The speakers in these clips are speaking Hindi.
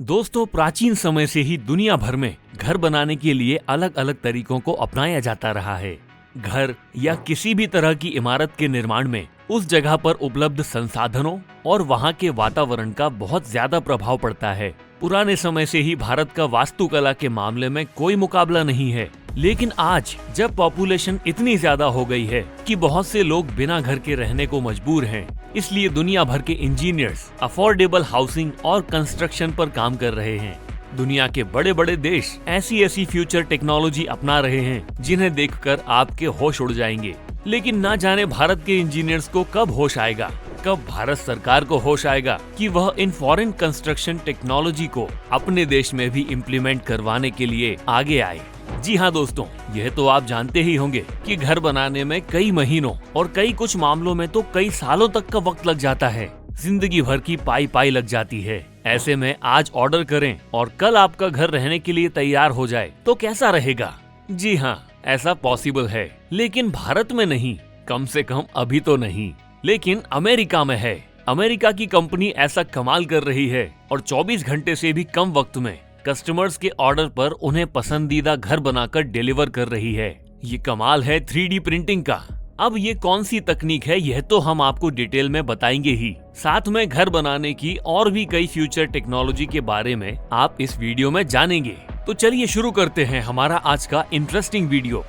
दोस्तों, प्राचीन समय से ही दुनिया भर में घर बनाने के लिए अलग अलग तरीकों को अपनाया जाता रहा है। घर या किसी भी तरह की इमारत के निर्माण में उस जगह पर उपलब्ध संसाधनों और वहाँ के वातावरण का बहुत ज्यादा प्रभाव पड़ता है। पुराने समय से ही भारत का वास्तुकला के मामले में कोई मुकाबला नहीं है, लेकिन आज जब पॉपुलेशन इतनी ज्यादा हो गई है कि बहुत से लोग बिना घर के रहने को मजबूर हैं, इसलिए दुनिया भर के इंजीनियर्स अफोर्डेबल हाउसिंग और कंस्ट्रक्शन पर काम कर रहे हैं। दुनिया के बड़े बड़े देश ऐसी फ्यूचर टेक्नोलॉजी अपना रहे हैं जिन्हें देखकर आपके होश उड़ जाएंगे। लेकिन ना जाने भारत के इंजीनियर्स को कब होश आएगा, कब भारत सरकार को होश आएगा कि वह इन फॉरेन कंस्ट्रक्शन टेक्नोलॉजी को अपने देश में भी इम्प्लीमेंट करवाने के लिए आगे आए। जी हाँ दोस्तों, यह तो आप जानते ही होंगे कि घर बनाने में कई महीनों और कई कुछ मामलों में तो कई सालों तक का वक्त लग जाता है। जिंदगी भर की पाई लग जाती है। ऐसे में आज ऑर्डर करें और कल आपका घर रहने के लिए तैयार हो जाए तो कैसा रहेगा? जी हाँ, ऐसा पॉसिबल है, लेकिन भारत में नहीं, कम से कम अभी तो नहीं, लेकिन अमेरिका में है। अमेरिका की कंपनी ऐसा कमाल कर रही है और 24 घंटे से भी कम वक्त में कस्टमर्स के ऑर्डर पर उन्हें पसंदीदा घर बनाकर डिलीवर कर रही है। ये कमाल है 3D प्रिंटिंग का। अब ये कौन सी तकनीक है, यह तो हम आपको डिटेल में बताएंगे ही। साथ में घर बनाने की और भी कई फ्यूचर टेक्नोलॉजी के बारे में आप इस वीडियो में जानेंगे। तो चलिए शुरू करते हैं हमारा आज का इंटरेस्टिंग वीडियो।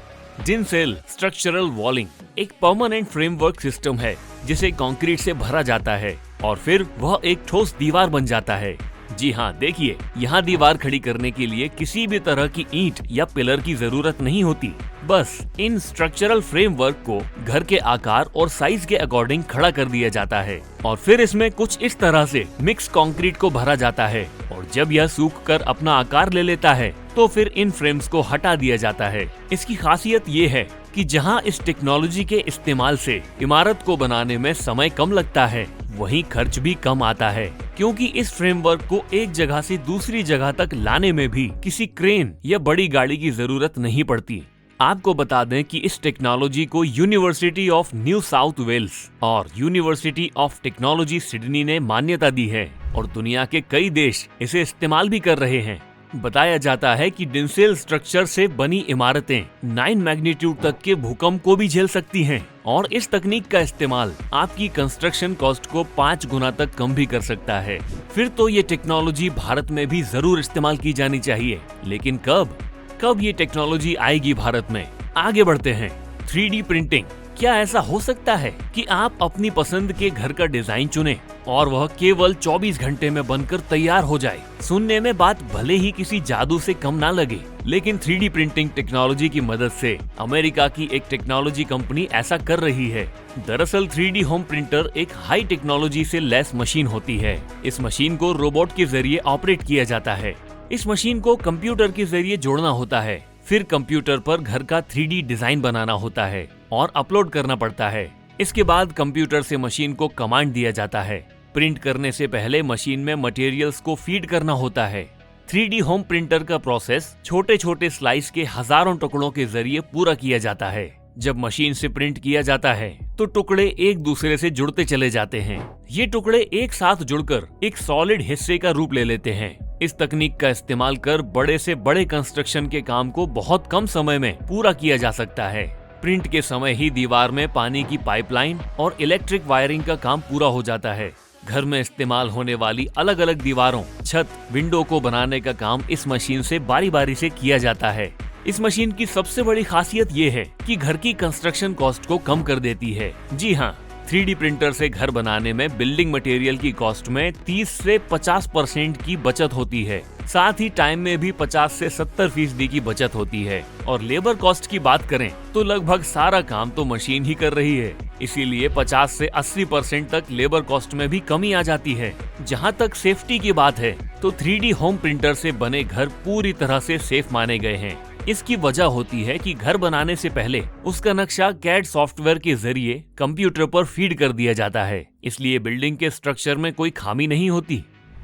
जिनसेल स्ट्रक्चरल वॉलिंग एक परमानेंट फ्रेमवर्क सिस्टम है जिसे कंक्रीट से भरा जाता है और फिर वह एक ठोस दीवार बन जाता है। जी हाँ, देखिए, यहाँ दीवार खड़ी करने के लिए किसी भी तरह की ईंट या पिलर की जरूरत नहीं होती। बस इन स्ट्रक्चरल फ्रेमवर्क को घर के आकार और साइज के अकॉर्डिंग खड़ा कर दिया जाता है और फिर इसमें कुछ इस तरह से मिक्स कंक्रीट को भरा जाता है और जब यह सूख कर अपना आकार ले लेता है तो फिर इन फ्रेम्स को हटा दिया जाता है। इसकी खासियत ये है कि जहाँ इस टेक्नोलॉजी के इस्तेमाल से इमारत को बनाने में समय कम लगता है, वहीं खर्च भी कम आता है, क्योंकि इस फ्रेमवर्क को एक जगह से दूसरी जगह तक लाने में भी किसी क्रेन या बड़ी गाड़ी की जरूरत नहीं पड़ती। आपको बता दें कि इस टेक्नोलॉजी को university of New South Wales और यूनिवर्सिटी ऑफ टेक्नोलॉजी सिडनी ने मान्यता दी है और दुनिया के कई देश इसे इस्तेमाल भी कर रहे हैं। बताया जाता है कि जिनसेल स्ट्रक्चर से बनी इमारतें 9 मैग्नीट्यूड तक के भूकंप को भी झेल सकती हैं और इस तकनीक का इस्तेमाल आपकी कंस्ट्रक्शन कॉस्ट को 5 गुना तक कम भी कर सकता है। फिर तो ये टेक्नोलॉजी भारत में भी जरूर इस्तेमाल की जानी चाहिए, लेकिन कब ये टेक्नोलॉजी आएगी भारत में? आगे बढ़ते हैं। 3D printing. क्या ऐसा हो सकता है कि आप अपनी पसंद के घर का डिजाइन चुनें और वह केवल 24 घंटे में बनकर तैयार हो जाए? सुनने में बात भले ही किसी जादू से कम ना लगे, लेकिन 3D प्रिंटिंग टेक्नोलॉजी की मदद से अमेरिका की एक टेक्नोलॉजी कंपनी ऐसा कर रही है। दरअसल 3D होम प्रिंटर एक हाई टेक्नोलॉजी से लैस मशीन होती है। इस मशीन को रोबोट के जरिए ऑपरेट किया जाता है। इस मशीन को कंप्यूटर के जरिए जोड़ना होता है, फिर कंप्यूटर पर घर का 3D डिजाइन बनाना होता है और अपलोड करना पड़ता है। इसके बाद कंप्यूटर से मशीन को कमांड दिया जाता है। प्रिंट करने से पहले मशीन में मटेरियल्स को फीड करना होता है। 3D होम प्रिंटर का प्रोसेस छोटे छोटे स्लाइस के हजारों टुकड़ों के जरिए पूरा किया जाता है। जब मशीन से प्रिंट किया जाता है तो टुकड़े एक दूसरे से जुड़ते चले जाते हैं। ये टुकड़े एक साथ जुड़कर एक सॉलिड हिस्से का रूप ले लेते हैं। इस तकनीक का इस्तेमाल कर बड़े से बड़े कंस्ट्रक्शन के काम को बहुत कम समय में पूरा किया जा सकता है। प्रिंट के समय ही दीवार में पानी की पाइपलाइन और इलेक्ट्रिक वायरिंग का काम पूरा हो जाता है। घर में इस्तेमाल होने वाली अलग अलग दीवारों, छत, विंडो को बनाने का काम इस मशीन से बारी बारी से किया जाता है। इस मशीन की सबसे बड़ी खासियत ये है कि घर की कंस्ट्रक्शन कॉस्ट को कम कर देती है। जी हाँ, 3D प्रिंटर से घर बनाने में बिल्डिंग मटेरियल की कॉस्ट में 30 से 50% की बचत होती है। साथ ही टाइम में भी 50 से 70% की बचत होती है और लेबर कॉस्ट की बात करें तो लगभग सारा काम तो मशीन ही कर रही है। इसीलिए 50 से 80% तक लेबर कॉस्ट में भी कमी आ जाती है। जहाँ तक सेफ्टी की बात है तो 3D होम प्रिंटर से बने घर पूरी तरह से सेफ माने गए हैं। इसकी वजह होती है कि घर बनाने से पहले उसका नक्शा कैड सॉफ्टवेयर के जरिए कंप्यूटर पर फीड कर दिया जाता है, इसलिए बिल्डिंग के स्ट्रक्चर में कोई खामी नहीं होती।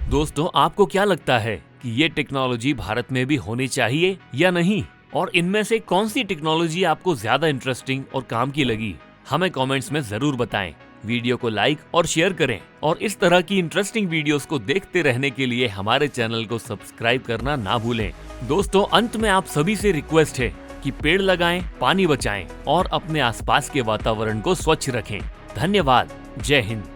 दोस्तों, आपको क्या लगता है कि ये टेक्नोलॉजी भारत में भी होनी चाहिए या नहीं? और इनमें से कौन सी टेक्नोलॉजी आपको ज्यादा इंटरेस्टिंग और काम की लगी? हमें कमेंट्स में जरूर बताएं। वीडियो को लाइक और शेयर करें और इस तरह की इंटरेस्टिंग वीडियोस को देखते रहने के लिए हमारे चैनल को सब्सक्राइब करना ना भूलें। दोस्तों, अंत में आप सभी से रिक्वेस्ट है कि पेड़ लगाएं, पानी बचाएं और अपने आसपास के वातावरण को स्वच्छ रखें। धन्यवाद। जय हिंद।